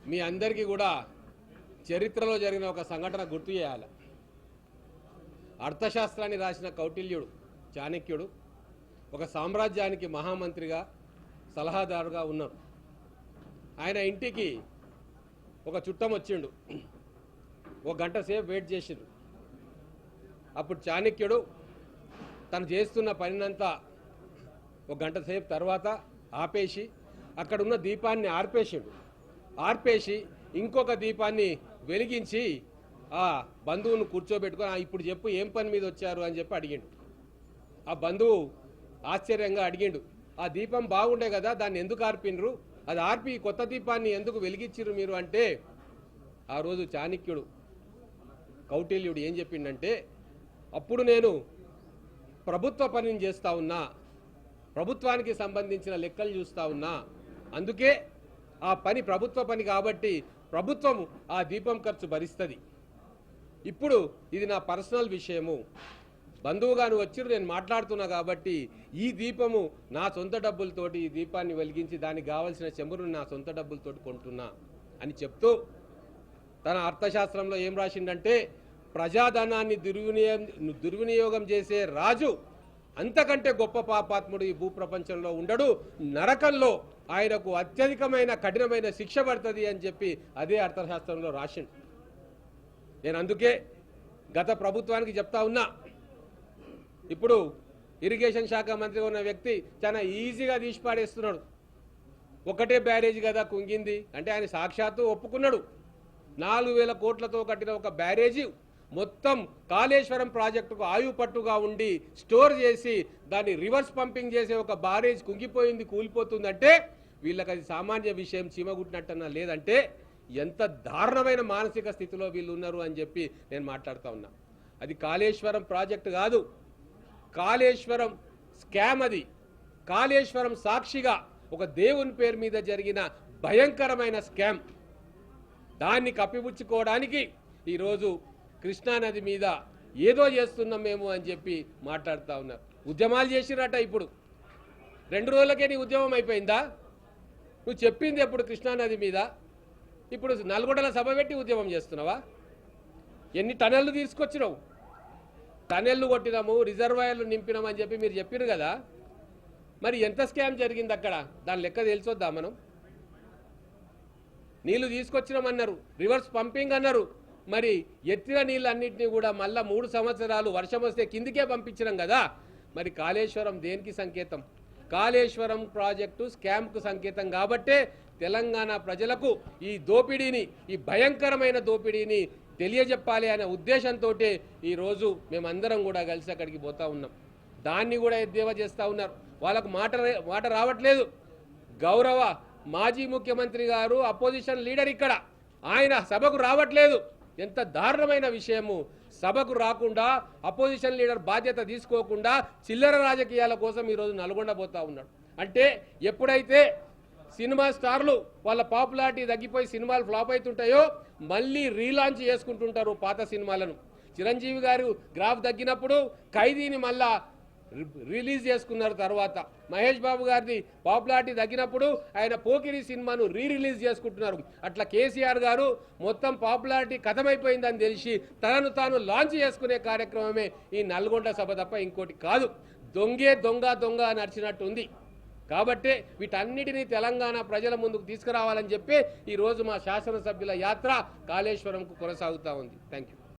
మీ అందరికీ కూడా చరిత్రలో జరిగిన ఒక సంఘటన గుర్తు చేయాలి. అర్థశాస్త్రాన్ని రాసిన కౌటిల్యుడు చాణక్యుడు ఒక సామ్రాజ్యానికి మహామంత్రిగా సలహాదారుగా ఉన్నారు. ఆయన ఇంటికి ఒక చుట్టం వచ్చిండు. ఒక గంట సేపు వెయిట్ చేసిండు. అప్పుడు చాణక్యుడు తను చేస్తున్న పనినంతా ఒక గంట సేపు తర్వాత ఆపేసి అక్కడున్న దీపాన్ని ఆర్పేసి ఇంకొక దీపాన్ని వెలిగించి ఆ బంధువును కూర్చోబెట్టుకొని ఇప్పుడు చెప్పు ఏం పని మీద వచ్చారు అని చెప్పి అడిగిండు. ఆ బంధువు ఆశ్చర్యంగా అడిగిండు, ఆ దీపం బాగుండే కదా, దాన్ని ఎందుకు ఆర్పినరు, అది ఆర్పి కొత్త దీపాన్ని ఎందుకు వెలిగించిరు మీరు అంటే, ఆ రోజు చాణక్యుడు కౌటిల్యుడు ఏం చెప్పిండంటే, అప్పుడు నేను ప్రభుత్వ పనిని చేస్తూ ఉన్నా, ప్రభుత్వానికి సంబంధించిన లెక్కలు చూస్తూ ఉన్నా, అందుకే ఆ పని ప్రభుత్వ పని కాబట్టి ప్రభుత్వం ఆ దీపం ఖర్చు భరిస్తుంది. ఇప్పుడు ఇది నా పర్సనల్ విషయము, బంధువుగా నువ్వు వచ్చిరు, నేను మాట్లాడుతున్నా కాబట్టి ఈ దీపము నా సొంత డబ్బులతోటి ఈ దీపాన్ని వెలిగించి దానికి కావాల్సిన చెంబును నా సొంత డబ్బులతోటి కొంటున్నా అని చెప్తూ తన అర్థశాస్త్రంలో ఏం రాసిండంటే, ప్రజాధనాన్ని దుర్వినియోగం చేసే రాజు అంతకంటే గొప్ప పాపాత్ముడు ఈ భూప్రపంచంలో ఉండడు, నరకంలో ఆయనకు అత్యధికమైన కఠినమైన శిక్ష పడుతుంది అని చెప్పి అదే అర్థశాస్త్రంలో రాసిండు. నేను అందుకే గత ప్రభుత్వానికి చెప్తా ఉన్నా, ఇప్పుడు ఇరిగేషన్ శాఖ మంత్రిగా ఉన్న వ్యక్తి చాలా ఈజీగా తీసి పాడేస్తున్నాడు. ఒకటే బ్యారేజ్ కదా కుంగింది అంటే ఆయన సాక్షాత్తు ఒప్పుకున్నాడు. 4,000 కోట్లతో కట్టిన ఒక బ్యారేజీ మొత్తం కాళేశ్వరం ప్రాజెక్టుకు ఆయుపట్టుగా ఉండి స్టోర్ చేసి దాన్ని రివర్స్ పంపింగ్ చేసే ఒక బ్యారేజ్ కుంగిపోయింది, కూలిపోతుందంటే వీళ్ళకి అది సామాన్య విషయం, చీమగుట్టినట్టన్నా లేదంటే ఎంత దారుణమైన మానసిక స్థితిలో వీళ్ళు ఉన్నారు అని చెప్పి నేను మాట్లాడుతూ ఉన్నా. అది కాళేశ్వరం ప్రాజెక్టు కాదు, కాళేశ్వరం స్కామ్. అది కాళేశ్వరం సాక్షిగా ఒక దేవుని పేరు మీద జరిగిన భయంకరమైన స్కామ్. దాన్ని కప్పిపుచ్చుకోవడానికి ఈరోజు కృష్ణానది మీద ఏదో చేస్తున్నాం మేము అని చెప్పి మాట్లాడుతూ ఉన్నారు. ఉద్యమాలు చేసిరట, ఇప్పుడు 2 రోజులకే నీ ఉద్యమం అయిపోయిందా? నువ్వు చెప్పింది ఎప్పుడు కృష్ణానది మీద, ఇప్పుడు నల్గొండల సభ పెట్టి ఉద్యమం చేస్తున్నావా? ఎన్ని టనెళ్ళు తీసుకొచ్చినావు? టనెళ్ళు కొట్టినాము, రిజర్వాయర్లు నింపినామని చెప్పి మీరు చెప్పారు కదా, మరి ఎంత స్కామ్ జరిగింది అక్కడ, దాని లెక్క తెలిసొద్దా మనం? నీళ్లు తీసుకొచ్చినామన్నారు, రివర్స్ పంపింగ్ అన్నారు, మరి ఎత్తిన నీళ్ళన్నింటినీ కూడా మళ్ళా 3 సంవత్సరాలు వర్షం వస్తే కిందికే పంపించినాం కదా. మరి కాళేశ్వరం దేనికి సంకేతం? కాళేశ్వరం ప్రాజెక్టు స్కామ్కు సంకేతం. కాబట్టే తెలంగాణ ప్రజలకు ఈ దోపిడీని, ఈ భయంకరమైన దోపిడీని తెలియజెప్పాలి అనే ఉద్దేశంతో ఈరోజు మేమందరం కూడా కలిసి అక్కడికి పోతా ఉన్నాం. దాన్ని కూడా ఎద్దేవా చేస్తూ ఉన్నారు. వాళ్ళకు మాట రావట్లేదు. గౌరవ మాజీ ముఖ్యమంత్రి గారు అపోజిషన్ లీడర్ ఇక్కడ, ఆయన సభకు రావట్లేదు. ఎంత దారుణమైన విషయము! సభకు రాకుండా అపోజిషన్ లీడర్ బాధ్యత తీసుకోకుండా చిల్లర రాజకీయాల కోసం ఈరోజు నల్గొండ పోతా ఉన్నాడు. అంటే ఎప్పుడైతే సినిమా స్టార్లు వాళ్ళ పాపులారిటీ తగ్గిపోయి సినిమాలు ఫ్లాప్ అవుతుంటాయో మళ్ళీ రీలాంచ్ చేసుకుంటుంటారు పాత సినిమాలను. చిరంజీవి గారు గ్రాఫ్ తగ్గినప్పుడు ఖైదీని మళ్ళా రిలీజ్ చేసుకున్నారు. తర్వాత మహేష్ బాబు గారిది పాపులారిటీ తగ్గినప్పుడు ఆయన పోకిరి సినిమాను రిలీజ్ చేసుకుంటున్నారు. అట్లా కేసీఆర్ గారు మొత్తం పాపులారిటీ కథమైపోయిందని తెలిసి తనను తాను లాంచ్ చేసుకునే కార్యక్రమమే ఈ నల్గొండ సభ తప్ప ఇంకోటి కాదు. దొంగే దొంగ నడిచినట్టుంది. కాబట్టే వీటన్నిటినీ తెలంగాణ ప్రజల ముందుకు తీసుకురావాలని చెప్పి ఈరోజు మా శాసనసభ్యుల యాత్ర కాళేశ్వరంకు కొనసాగుతూ ఉంది. Thank you.